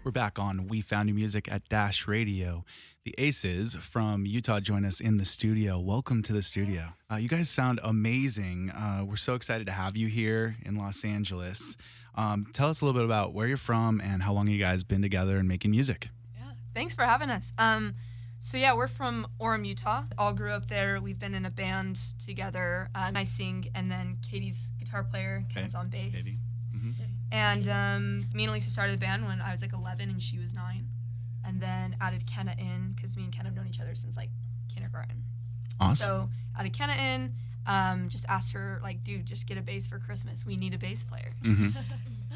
We're back on We Found New Music at Dash Radio. The Aces from Utah join us in the studio. Welcome to the studio. You guys sound amazing. We're so excited to have you here in Los Angeles. Tell us a little bit about where you're from and how long you guys been together and making music. Yeah, thanks for having us. We're from Orem, Utah. All grew up there. We've been in a band together. And I sing, and then Katie's guitar player, Ken's on bass. Katie. Mm-hmm. And me and Elisa started the band when I was like 11 and she was 9. And then added Kenna in because me and Kenna have known each other since like kindergarten. Awesome. So added Kenna in, just asked her, like, dude, just get a bass for Christmas. We need a bass player. Mm-hmm.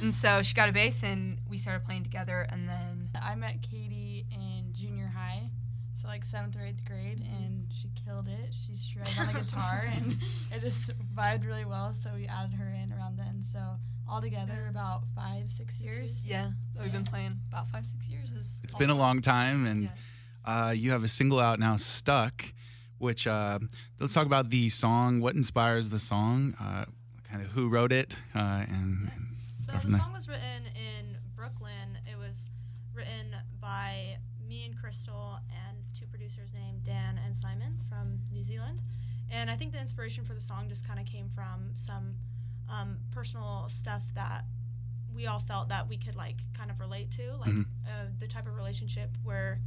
And so she got a bass and we started playing together. And then I met Katie in junior high, so like 7th or 8th grade, and she killed it. She shredded on the guitar and it just vibed really well, so we added her in around then. So altogether about 5-6 years. Yeah, we've been playing about 5-6 years. It's been a long time, and you have a single out now, Stuck, which let's talk about the song. What inspires the song? Kind of who wrote it? So the song was written in Brooklyn. It was written by me and Crystal and 2 producers named Dan and Simon from New Zealand. And I think the inspiration for the song just kind of came from some personal stuff that we all felt that we could like kind of relate to, like the type of relationship where,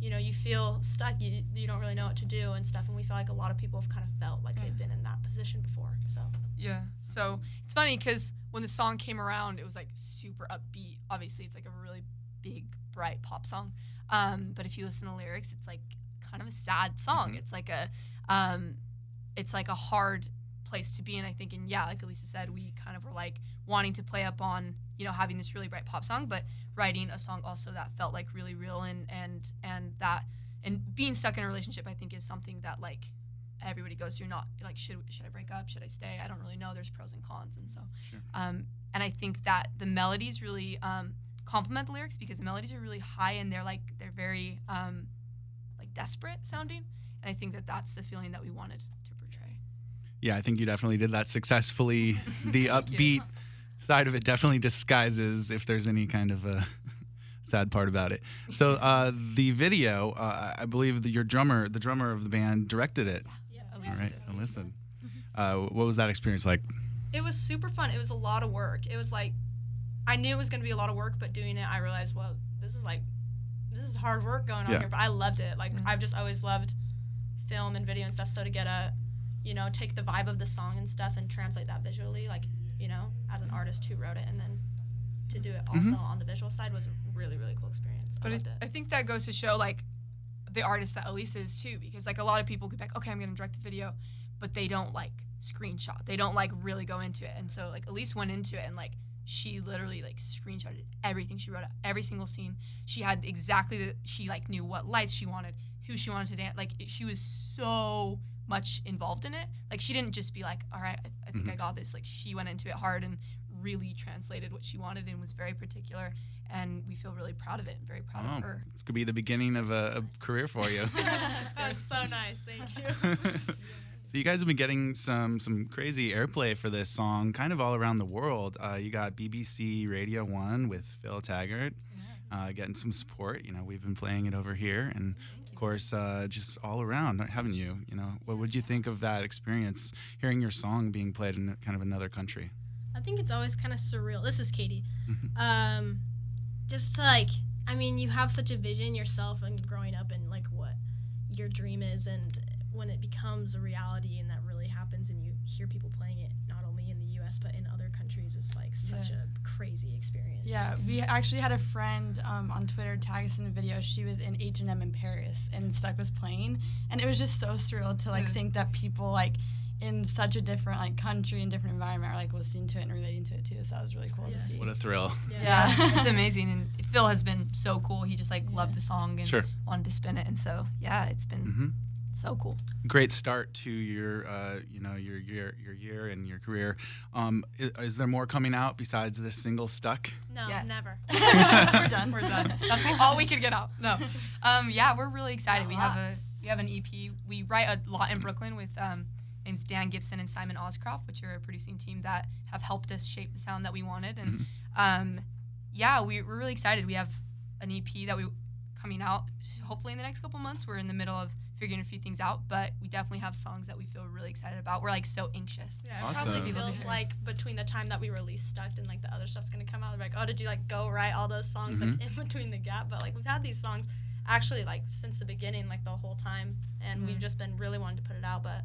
you know, you feel stuck, you don't really know what to do and stuff, and we feel like a lot of people have kind of felt like they've been in that position before. So it's funny because when the song came around, it was like super upbeat. Obviously, it's like a really big, bright pop song. But if you listen to lyrics, it's like kind of a sad song. It's like a hard place to be in, I think. And yeah, like Elisa said, we kind of were like wanting to play up on, you know, having this really bright pop song, but writing a song also that felt like really real and being stuck in a relationship, I think, is something that like everybody goes through. Not like should I break up? Should I stay? I don't really know. There's pros and cons, and so and I think that the melodies really complement the lyrics because the melodies are really high and they're very like desperate sounding, and I think that that's the feeling that we wanted to portray. Yeah, I think you definitely did that successfully. The upbeat side of it definitely disguises if there's any kind of a sad part about it. So the video, I believe that the drummer of the band directed it. Yeah, All right, so listen. What was that experience like? It was super fun. It was a lot of work. It was like, I knew it was going to be a lot of work, but doing it, I realized, well, this is hard work going on here, but I loved it. Like, I've just always loved film and video and stuff, so to get take the vibe of the song and stuff and translate that visually, like, you know, as an artist who wrote it, and then to do it also on the visual side was a really, really cool experience. But I think that goes to show, like, the artist that Elisa is, too, because, like, a lot of people could be like, okay, I'm going to direct the video, but they don't, like, screenshot. They don't, like, really go into it. And so, like, Elisa went into it and, like, she literally, like, screenshotted everything. She wrote out every single scene. She had she, like, knew what lights she wanted, who she wanted to dance. Like, she was so much involved in it. Like, she didn't just be like, all right, I think I got this. Like, she went into it hard and really translated what she wanted and was very particular. And we feel really proud of it and very proud of her. This could be the beginning of a career for you. That was so nice. Thank you. So you guys have been getting some crazy airplay for this song kind of all around the world. You got BBC Radio 1 with Phil Taggart getting some support. You know, we've been playing it over here. And, of course, just all around, haven't you? You know, what would you think of that experience, hearing your song being played in kind of another country? I think it's always kind of surreal. This is Katie. Just like, I mean, you have such a vision yourself and growing up and like what your dream is, and when it becomes a reality and that really happens and you hear people playing it not only in the U.S. but in other countries, it's like such a crazy experience. Yeah, we actually had a friend on Twitter tag us in a video. She was in H&M in Paris and Stuck was playing, and it was just so surreal to like think that people like in such a different like country and different environment are like listening to it and relating to it too. So that was really cool to see. What a thrill. Yeah. It's amazing, and Phil has been so cool. He just like loved the song and wanted to spin it, and so it's been so cool. Great start to your your year and your career. Is there more coming out besides this single Stuck? No, never. We're done. That's all we could get out. No. We're really excited. We have an EP. We write a lot in Brooklyn with names Dan Gibson and Simon Oscroft, which are a producing team that have helped us shape the sound that we wanted. And we're really excited. We have an EP that we coming out hopefully in the next couple months. We're in the middle of figuring a few things out, but we definitely have songs that we feel really excited about. We're like so anxious. Yeah, it Awesome. probably feels like between the time that we release Stuck and like the other stuff's gonna come out, they're like, oh, did you like go write all those songs like in between the gap? But like we've had these songs actually like since the beginning, like the whole time, and we've just been really wanting to put it out, but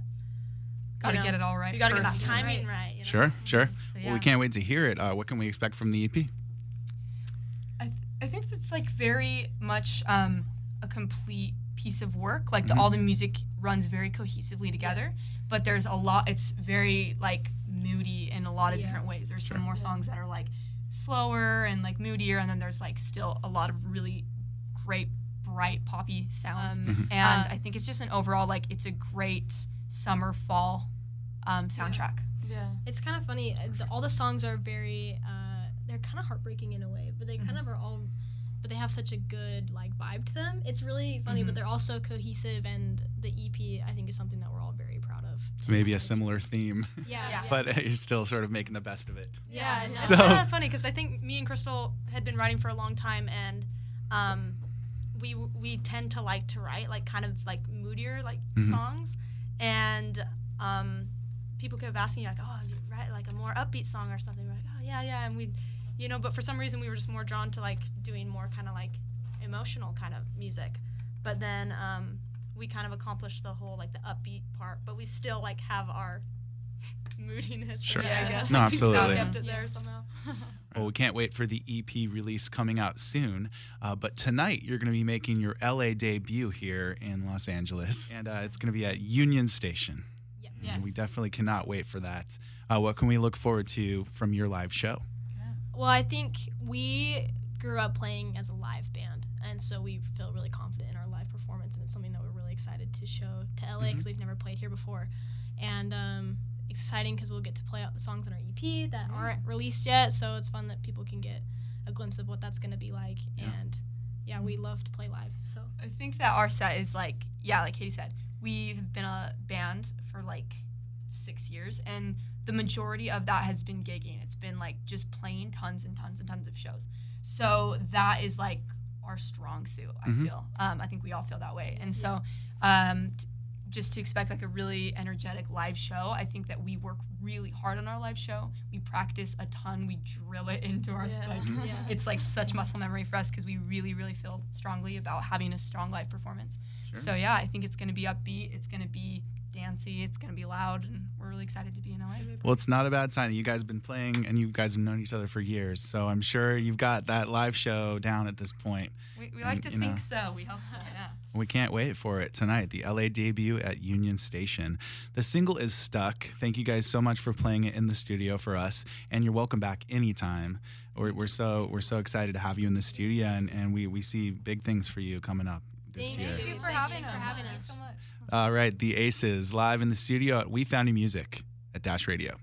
Gotta get it all right. you gotta get that first. timing right. You know? Sure. So, Well, we can't wait to hear it. What can we expect from the EP? I think it's like very much a complete piece of work. Like all the music runs very cohesively together, but there's a lot. It's very like moody in a lot of different ways. There's some more songs that are like slower and like moodier, and then there's like still a lot of really great bright poppy sounds. And I think it's just an overall like it's a great summer fall soundtrack. Yeah. It's kind of funny. All the songs are very, they're kind of heartbreaking in a way, but they kind of are all, but they have such a good like vibe to them. It's really funny, but they're also cohesive, and the EP I think is something that we're all very proud of. So maybe a similar theme, Yeah. but you're still sort of making the best of it. Yeah, no. So- It's kind of funny because I think me and Crystal had been writing for a long time, and we tend to like to write like kind of like moodier like songs, and people kept asking you like, oh, you write like a more upbeat song or something. We're like, oh yeah, and we, but for some reason we were just more drawn to like doing more kind of like emotional kind of music, but then we kind of accomplished the whole like the upbeat part, but we still like have our moodiness. Sure. in it, I guess. No, Like, we still absolutely. kept it there somehow. Well, we can't wait for the EP release coming out soon. But tonight, you're going to be making your LA debut here in Los Angeles. And it's going to be at Union Station. Yeah. And we definitely cannot wait for that. What can we look forward to from your live show? Well, I think we grew up playing as a live band, and so we feel really confident in our live performance, and it's something that we're really excited to show to LA because we've never played here before. And it's exciting because we'll get to play out the songs on our EP that aren't released yet, so it's fun that people can get a glimpse of what that's going to be like. And we love to play live. So I think that our set is like Katie said, we have been a band for like 6 years, and the majority of that has been gigging. It's been like just playing tons and tons and tons of shows. So that is like our strong suit, I feel. I think we all feel that way. And so just to expect like a really energetic live show, I think that we work really hard on our live show. We practice a ton. We drill it into our It's like such muscle memory for us because we really, really feel strongly about having a strong live performance. Sure. So I think it's going to be upbeat. It's going to be dancey. It's going to be loud, and we're really excited to be in LA. Well, it's not a bad sign that you guys have been playing and you guys have known each other for years. So I'm sure you've got that live show down at this point. We like to think so. We hope so, yeah. We can't wait for it tonight, the LA debut at Union Station. The single is Stuck. Thank you guys so much for playing it in the studio for us, and you're welcome back anytime. We're so excited to have you in the studio, and we see big things for you coming up this year. Thank you for having us. So much. All right, the Aces live in the studio at We Found New Music at Dash Radio.